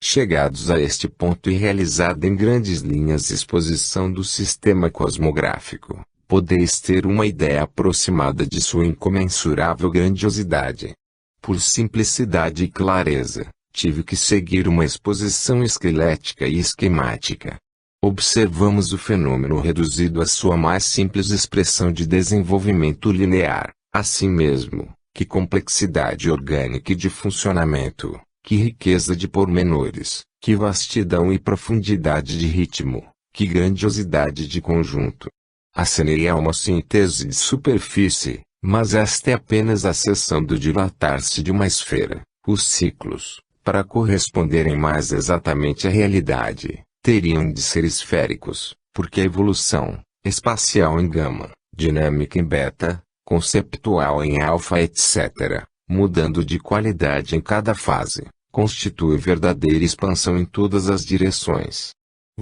Chegados a este ponto e realizada em grandes linhas exposição do sistema cosmográfico, podeis ter uma ideia aproximada de sua incomensurável grandiosidade. Por simplicidade e clareza, tive que seguir uma exposição esquelética e esquemática. Observamos o fenômeno reduzido à sua mais simples expressão de desenvolvimento linear, assim mesmo, que complexidade orgânica e de funcionamento, que riqueza de pormenores, que vastidão e profundidade de ritmo, que grandiosidade de conjunto. A ceneria é uma síntese de superfície, mas esta é apenas a seção do dilatar-se de uma esfera. Os ciclos, para corresponderem mais exatamente à realidade, teriam de ser esféricos, porque a evolução, espacial em gama, dinâmica em beta, conceptual em alfa etc., mudando de qualidade em cada fase, constitui verdadeira expansão em todas as direções.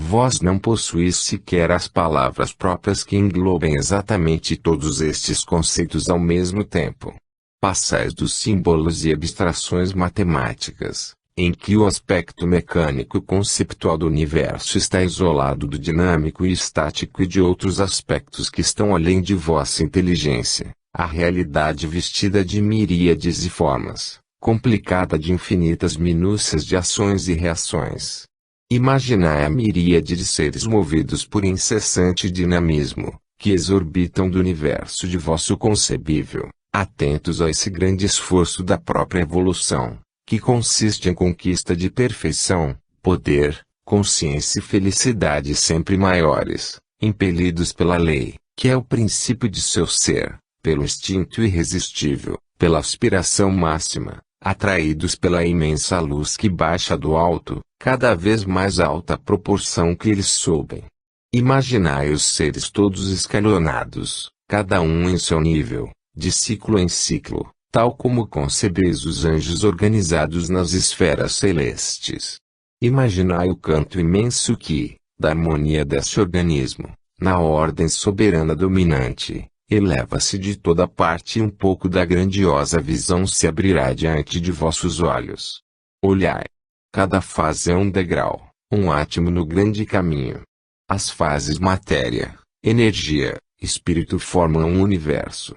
Vós não possuís sequer as palavras próprias que englobem exatamente todos estes conceitos ao mesmo tempo. Passais dos símbolos e abstrações matemáticas, em que o aspecto mecânico conceptual do universo está isolado do dinâmico e estático e de outros aspectos que estão além de vossa inteligência, a realidade vestida de miríades de formas, complicada de infinitas minúcias de ações e reações. Imaginai a miríade de seres movidos por incessante dinamismo, que exorbitam do universo de vosso concebível, atentos a esse grande esforço da própria evolução, que consiste em conquista de perfeição, poder, consciência e felicidade sempre maiores, impelidos pela lei, que é o princípio de seu ser, pelo instinto irresistível, pela aspiração máxima, atraídos pela imensa luz que baixa do alto, cada vez mais alta a proporção que eles sobem. Imaginai os seres todos escalonados, cada um em seu nível, de ciclo em ciclo, tal como concebeis os anjos organizados nas esferas celestes. Imaginai o canto imenso que, da harmonia desse organismo, na ordem soberana dominante, eleva-se de toda parte e um pouco da grandiosa visão se abrirá diante de vossos olhos. Olhai. Cada fase é um degrau, um átomo no grande caminho. As fases matéria, energia, espírito formam um universo.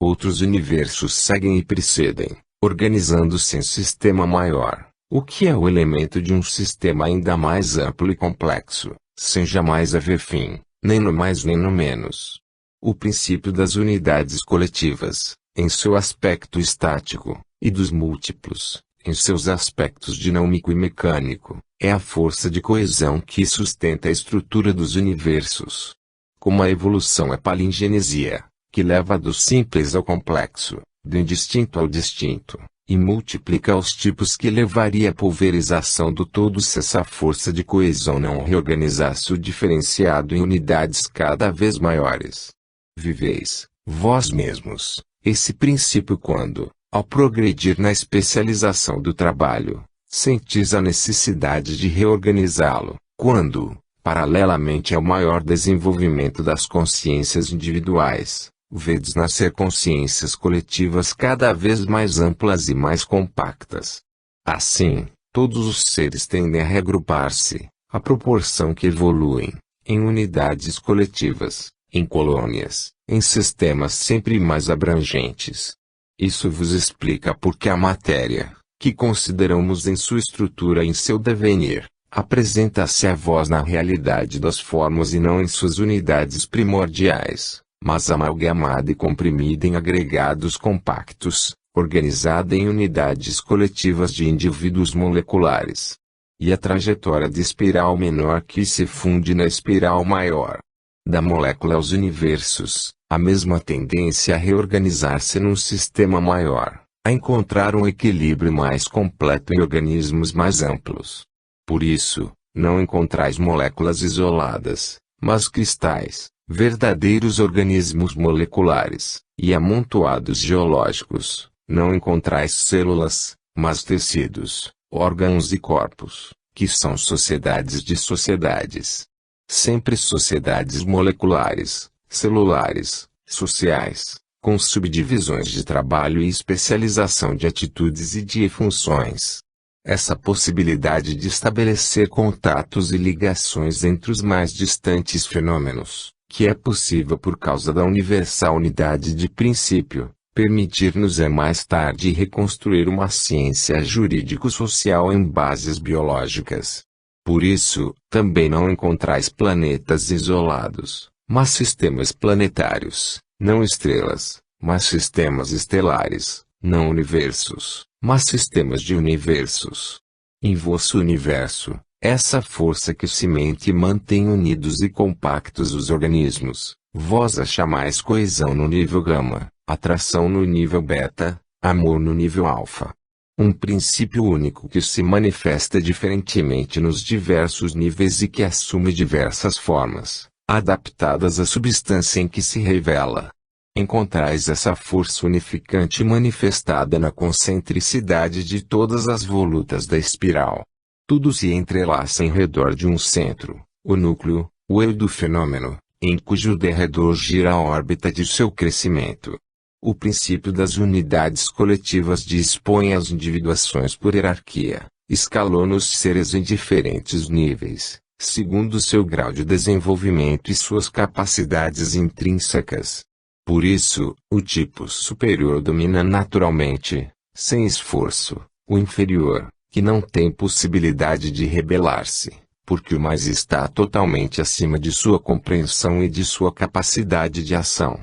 Outros universos seguem e precedem, organizando-se em sistema maior, o que é o elemento de um sistema ainda mais amplo e complexo, sem jamais haver fim, nem no mais nem no menos. O princípio das unidades coletivas, em seu aspecto estático, e dos múltiplos, em seus aspectos dinâmico e mecânico, é a força de coesão que sustenta a estrutura dos universos. Como a evolução é palingenesia, que leva do simples ao complexo, do indistinto ao distinto, e multiplica os tipos que levaria à pulverização do todo se essa força de coesão não reorganizasse o diferenciado em unidades cada vez maiores. Viveis, vós mesmos, esse princípio quando, ao progredir na especialização do trabalho, sentis a necessidade de reorganizá-lo, quando, paralelamente ao maior desenvolvimento das consciências individuais, vedes nascer consciências coletivas cada vez mais amplas e mais compactas. Assim, todos os seres tendem a reagrupar-se, à proporção que evoluem, em unidades coletivas, em colônias, em sistemas sempre mais abrangentes. Isso vos explica por que a matéria, que consideramos em sua estrutura e em seu devenir, apresenta-se a vós na realidade das formas e não em suas unidades primordiais, mas amalgamada e comprimida em agregados compactos, organizada em unidades coletivas de indivíduos moleculares. E a trajetória de espiral menor que se funde na espiral maior. Da molécula aos universos, a mesma tendência a reorganizar-se num sistema maior, a encontrar um equilíbrio mais completo em organismos mais amplos. Por isso, não encontrais moléculas isoladas, mas cristais, verdadeiros organismos moleculares, e amontoados geológicos. Não encontrais células, mas tecidos, órgãos e corpos, que são sociedades de sociedades. Sempre sociedades moleculares, celulares, sociais, com subdivisões de trabalho e especialização de atitudes e de funções. Essa possibilidade de estabelecer contatos e ligações entre os mais distantes fenômenos, que é possível por causa da universal unidade de princípio, permitir-nos mais tarde reconstruir uma ciência jurídico-social em bases biológicas. Por isso, também não encontrais planetas isolados, mas sistemas planetários, não estrelas, mas sistemas estelares, não universos, mas sistemas de universos. Em vosso universo, essa força que cimente e mantém unidos e compactos os organismos, vós a chamais coesão no nível gama, atração no nível beta, amor no nível alfa. Um princípio único que se manifesta diferentemente nos diversos níveis e que assume diversas formas, adaptadas à substância em que se revela. Encontrais essa força unificante manifestada na concentricidade de todas as volutas da espiral. Tudo se entrelaça em redor de um centro, o núcleo, o eu do fenômeno, em cujo derredor gira a órbita de seu crescimento. O princípio das unidades coletivas dispõe as individuações por hierarquia, escalona os seres em diferentes níveis, segundo seu grau de desenvolvimento e suas capacidades intrínsecas. Por isso, o tipo superior domina naturalmente, sem esforço, o inferior, que não tem possibilidade de rebelar-se, porque o mais está totalmente acima de sua compreensão e de sua capacidade de ação.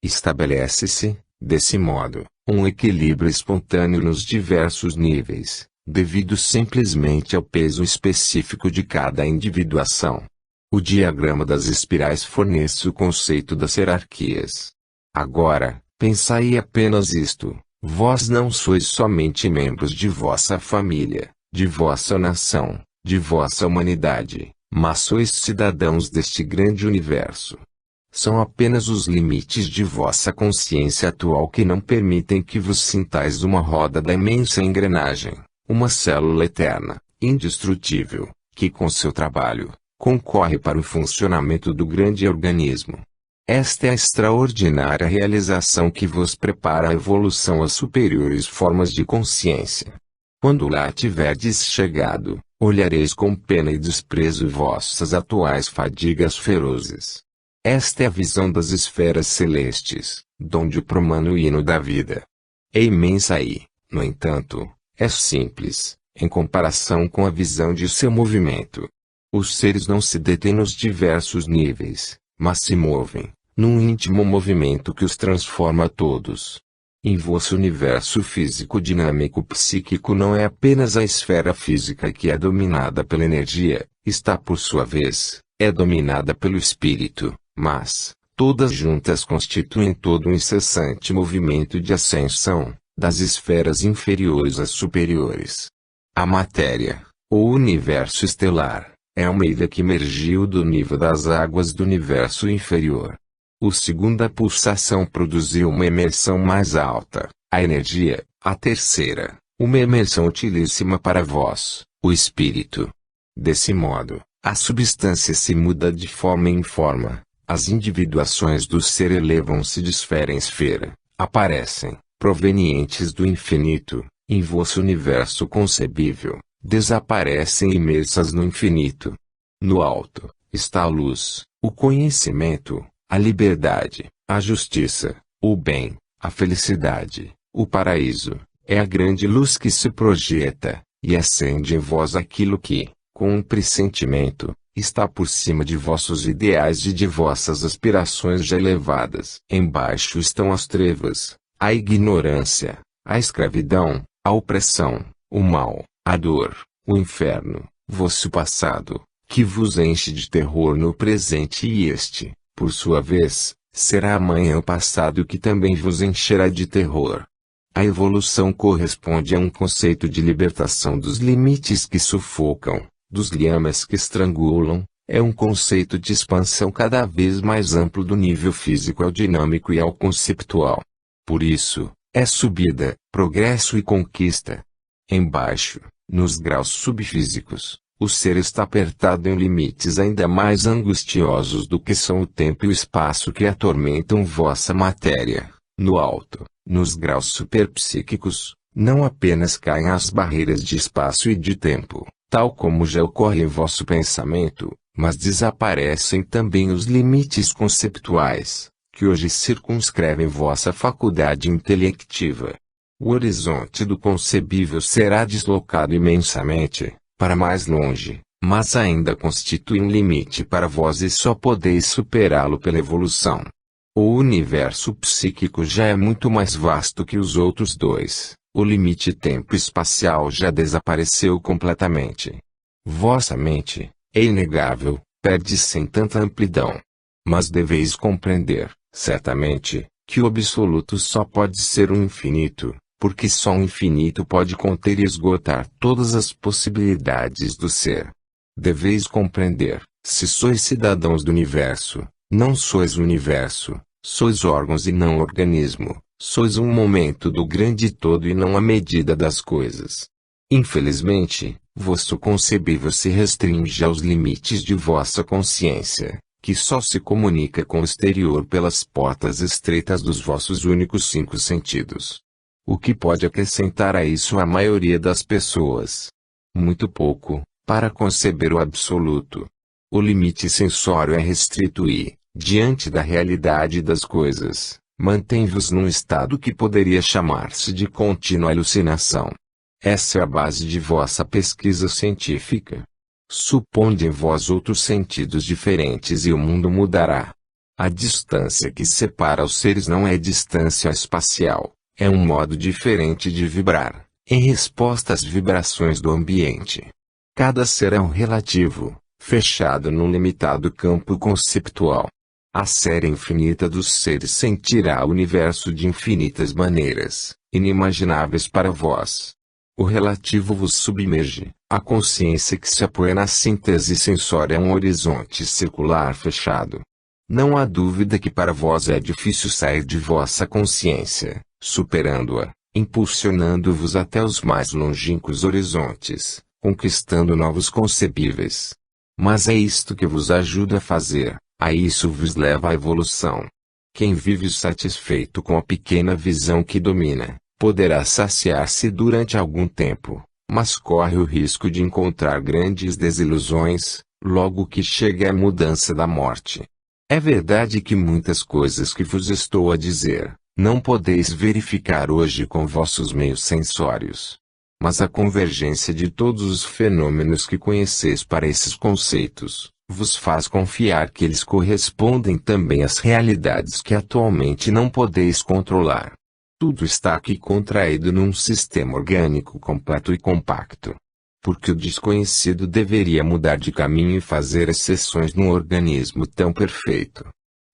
Estabelece-se, desse modo, um equilíbrio espontâneo nos diversos níveis, devido simplesmente ao peso específico de cada individuação. O diagrama das espirais fornece o conceito das hierarquias. Agora, pensai apenas isto: vós não sois somente membros de vossa família, de vossa nação, de vossa humanidade, mas sois cidadãos deste grande universo. São apenas os limites de vossa consciência atual que não permitem que vos sintais uma roda da imensa engrenagem, uma célula eterna, indestrutível, que com seu trabalho, concorre para o funcionamento do grande organismo. Esta é a extraordinária realização que vos prepara a evolução às superiores formas de consciência. Quando lá tiverdes chegado, olhareis com pena e desprezo vossas atuais fadigas ferozes. Esta é a visão das esferas celestes, donde o promano hino da vida. É imensa e, no entanto, é simples, em comparação com a visão de seu movimento. Os seres não se detêm nos diversos níveis, mas se movem, num íntimo movimento que os transforma a todos. Em vosso universo físico dinâmico psíquico não é apenas a esfera física que é dominada pela energia, está por sua vez, é dominada pelo espírito, mas, todas juntas constituem todo um incessante movimento de ascensão, das esferas inferiores às superiores. A matéria, ou universo estelar, é uma ilha que emergiu do nível das águas do universo inferior. O segunda pulsação produziu uma emersão mais alta, a energia, a terceira, uma emersão utilíssima para vós, o espírito. Desse modo, a substância se muda de forma em forma, as individuações do ser elevam-se de esfera em esfera, aparecem, provenientes do infinito, em vosso universo concebível, desaparecem imersas no infinito. No alto, está a luz, o conhecimento, a liberdade, a justiça, o bem, a felicidade, o paraíso. É a grande luz que se projeta, e acende em vós aquilo que, com um pressentimento, está por cima de vossos ideais e de vossas aspirações já elevadas. Embaixo estão as trevas, a ignorância, a escravidão, a opressão, o mal, a dor, o inferno, vosso passado, que vos enche de terror no presente e este, por sua vez, será amanhã o passado que também vos encherá de terror. A evolução corresponde a um conceito de libertação dos limites que sufocam, dos liamas que estrangulam, é um conceito de expansão cada vez mais amplo do nível físico ao dinâmico e ao conceptual. Por isso, é subida, progresso e conquista. Embaixo, nos graus subfísicos, o ser está apertado em limites ainda mais angustiosos do que são o tempo e o espaço que atormentam vossa matéria. No alto, nos graus superpsíquicos, não apenas caem as barreiras de espaço e de tempo, tal como já ocorre em vosso pensamento, mas desaparecem também os limites conceptuais, que hoje circunscrevem vossa faculdade intelectiva. O horizonte do concebível será deslocado imensamente, para mais longe, mas ainda constitui um limite para vós e só podeis superá-lo pela evolução. O universo psíquico já é muito mais vasto que os outros dois, o limite tempo-espacial já desapareceu completamente. Vossa mente, é inegável, perde-se em tanta amplidão. Mas deveis compreender, certamente, que o absoluto só pode ser um infinito, porque só um infinito pode conter e esgotar todas as possibilidades do ser. Deveis compreender, se sois cidadãos do universo, não sois o universo, sois órgãos e não organismo, sois um momento do grande todo e não a medida das coisas. Infelizmente, vosso concebível se restringe aos limites de vossa consciência, que só se comunica com o exterior pelas portas estreitas dos vossos únicos 5 sentidos. O que pode acrescentar a isso a maioria das pessoas? Muito pouco, para conceber o absoluto. O limite sensório é restrito e, diante da realidade das coisas, Mantém-vos num estado que poderia chamar-se de contínua alucinação. Essa é a base de vossa pesquisa científica. Suponde em vós outros sentidos diferentes e o mundo mudará. A distância que separa os seres não é distância espacial, é um modo diferente de vibrar, em resposta às vibrações do ambiente. Cada ser é um relativo, fechado num limitado campo conceptual. A série infinita dos seres sentirá o universo de infinitas maneiras, inimagináveis para vós. O relativo vos submerge, a consciência que se apoia na síntese sensória é um horizonte circular fechado. Não há dúvida que para vós é difícil sair de vossa consciência, superando-a, impulsionando-vos até os mais longínquos horizontes, conquistando novos concebíveis. Mas é isto que vos ajuda a fazer, a isso vos leva a evolução. Quem vive satisfeito com a pequena visão que domina, poderá saciar-se durante algum tempo, mas corre o risco de encontrar grandes desilusões, logo que chegue a mudança da morte. É verdade que muitas coisas que vos estou a dizer, não podeis verificar hoje com vossos meios sensórios. Mas a convergência de todos os fenômenos que conheceis para esses conceitos, vos faz confiar que eles correspondem também às realidades que atualmente não podeis controlar. Tudo está aqui contraído num sistema orgânico completo e compacto. Porque o desconhecido deveria mudar de caminho e fazer exceções num organismo tão perfeito.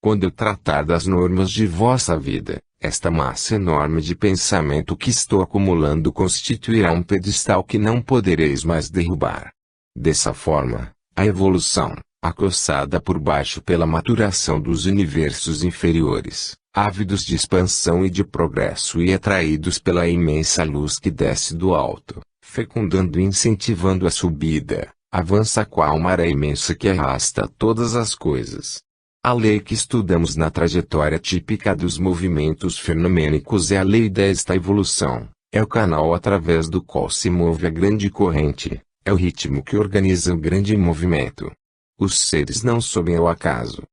Quando eu tratar das normas de vossa vida, esta massa enorme de pensamento que estou acumulando constituirá um pedestal que não podereis mais derrubar. Dessa forma, a evolução, acossada por baixo pela maturação dos universos inferiores, ávidos de expansão e de progresso e atraídos pela imensa luz que desce do alto, fecundando e incentivando a subida, avança qual maré imensa que arrasta todas as coisas. A lei que estudamos na trajetória típica dos movimentos fenomênicos é a lei desta evolução, é o canal através do qual se move a grande corrente, é o ritmo que organiza o grande movimento. Os seres não sobem ao acaso.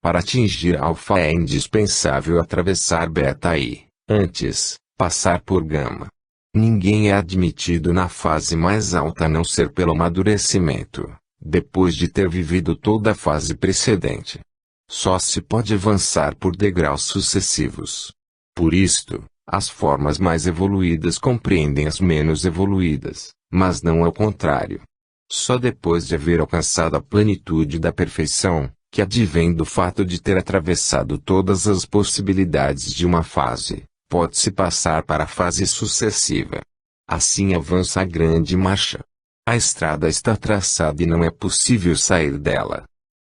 Para atingir alfa é indispensável atravessar beta e, antes, passar por gama. Ninguém é admitido na fase mais alta a não ser pelo amadurecimento, depois de ter vivido toda a fase precedente. Só se pode avançar por degraus sucessivos. Por isto, as formas mais evoluídas compreendem as menos evoluídas, mas não ao contrário. Só depois de haver alcançado a plenitude da perfeição, que advém do fato de ter atravessado todas as possibilidades de uma fase, pode-se passar para a fase sucessiva. Assim avança a grande marcha. A estrada está traçada e não é possível sair dela.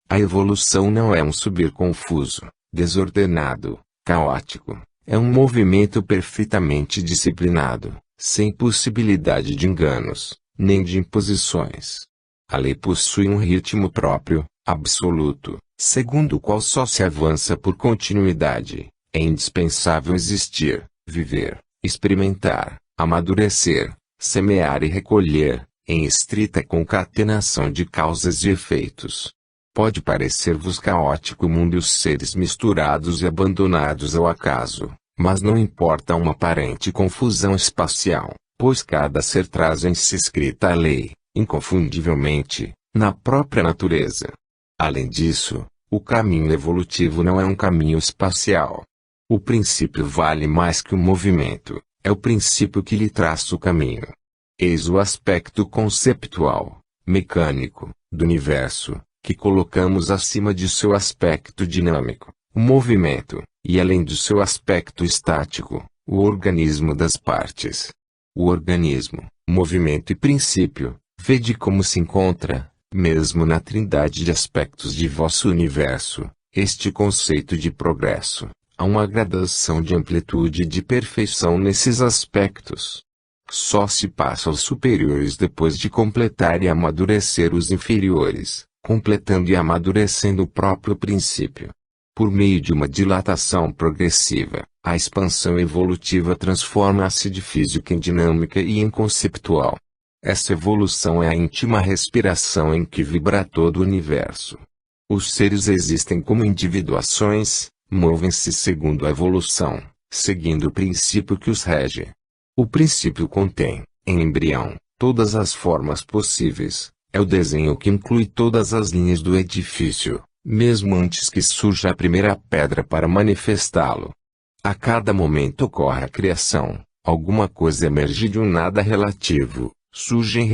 A evolução não é um subir confuso, desordenado, caótico. É um movimento perfeitamente disciplinado, sem possibilidade de enganos, nem de imposições. A lei possui um ritmo próprio, absoluto, segundo o qual só se avança por continuidade. É indispensável existir, viver, experimentar, amadurecer, semear e recolher, em estrita concatenação de causas e efeitos. Pode parecer-vos caótico o mundo e os seres misturados e abandonados ao acaso, mas não importa uma aparente confusão espacial, pois cada ser traz em si escrita a lei, inconfundivelmente, na própria natureza. Além disso, o caminho evolutivo não é um caminho espacial. O princípio vale mais que o movimento, é o princípio que lhe traça o caminho. Eis o aspecto conceptual, mecânico, do universo, que colocamos acima de seu aspecto dinâmico, o movimento, e além do seu aspecto estático, o organismo das partes. O organismo, movimento e princípio, vede como se encontra, mesmo na trindade de aspectos de vosso universo, este conceito de progresso. Há uma gradação de amplitude e de perfeição nesses aspectos. Só se passa aos superiores depois de completar e amadurecer os inferiores, completando e amadurecendo o próprio princípio. Por meio de uma dilatação progressiva, a expansão evolutiva transforma-se de física em dinâmica e em conceptual. Essa evolução é a íntima respiração em que vibra todo o universo. Os seres existem como individuações, movem-se segundo a evolução, seguindo o princípio que os rege. O princípio contém, em embrião, todas as formas possíveis, é o desenho que inclui todas as linhas do edifício, mesmo antes que surja a primeira pedra para manifestá-lo. A cada momento ocorre a criação, alguma coisa emerge de um nada relativo, surge em